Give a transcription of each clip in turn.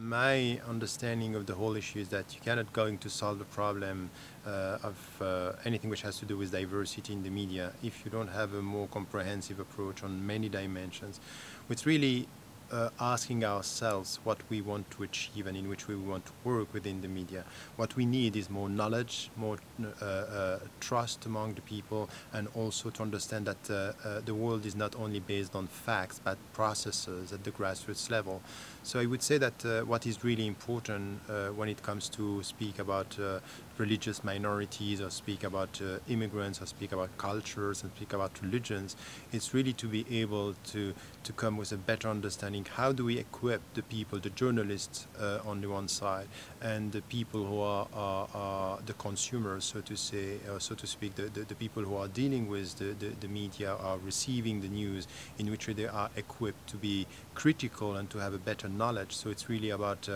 My understanding of the whole issue is that you cannot going to solve the problem of anything which has to do with diversity in the media if you don't have a more comprehensive approach on many dimensions. It's really asking ourselves what we want to achieve and in which we want to work within the media. What we need is more knowledge, more trust among the people, and also to understand that the world is not only based on facts but processes at the grassroots level. So I would say that what is really important when it comes to speak about religious minorities or speak about immigrants or speak about cultures and speak about religions, it's really to be able to come with a better understanding. How do we equip the people, the journalists on the one side, and the people who are the consumers, so to say, so to speak, the people who are dealing with the media, are receiving the news, in which they are equipped to be critical and to have a better knowledge. So it's really about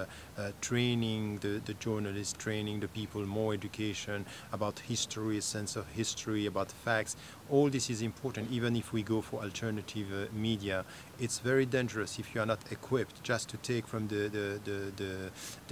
training the journalists, training the people, more education about history, sense of history, about facts. All this is important. Even if we go for alternative media, it's very dangerous if you are not equipped just to take from the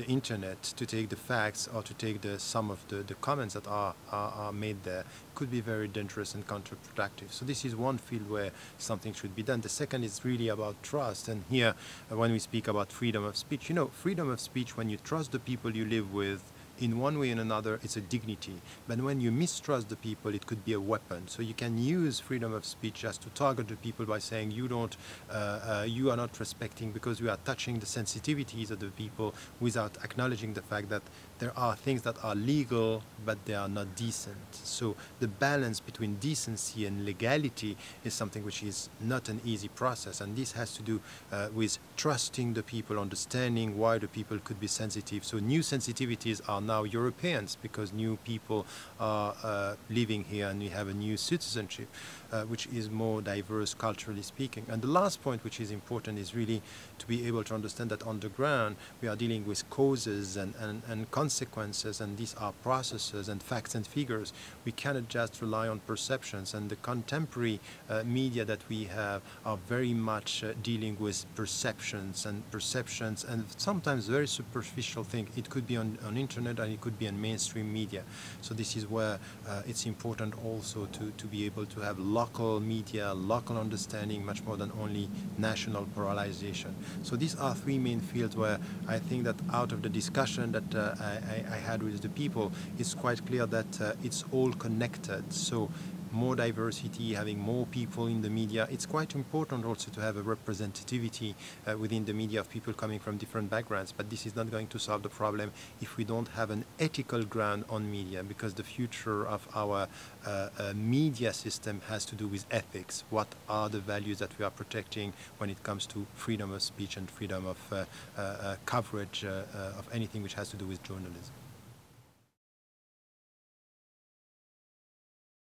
internet, to take the facts or to take some of the comments that are made there. Could be very dangerous and counterproductive. So this is one field where something should be done. The second is really about trust. And here, when we speak about freedom of speech, you know, freedom of speech, when you trust the people you live with, in one way and another, it's a dignity. But when you mistrust the people, it could be a weapon. So you can use freedom of speech just to target the people by saying you are not respecting, because you are touching the sensitivities of the people without acknowledging the fact that there are things that are legal, but they are not decent. So the balance between decency and legality is something which is not an easy process. And this has to do with trusting the people, understanding why the people could be sensitive. So new sensitivities are now Europeans, because new people are living here and we have a new citizenship, which is more diverse culturally speaking. And the last point, which is important, is really to be able to understand that on the ground we are dealing with causes and consequences, and these are processes and facts and figures. We cannot just rely on perceptions, and the contemporary media that we have are very much dealing with perceptions and sometimes very superficial things. It could be on internet and it could be on mainstream media. So this is where it's important also to be able to have local media, local understanding, much more than only national polarization. So these are three main fields where I think that out of the discussion that I had with the people, it's quite clear that it's all connected. So more diversity, having more people in the media. It's quite important also to have a representativity within the media of people coming from different backgrounds, but this is not going to solve the problem if we don't have an ethical ground on media, because the future of our media system has to do with ethics. What are the values that we are protecting when it comes to freedom of speech and freedom of coverage of anything which has to do with journalism?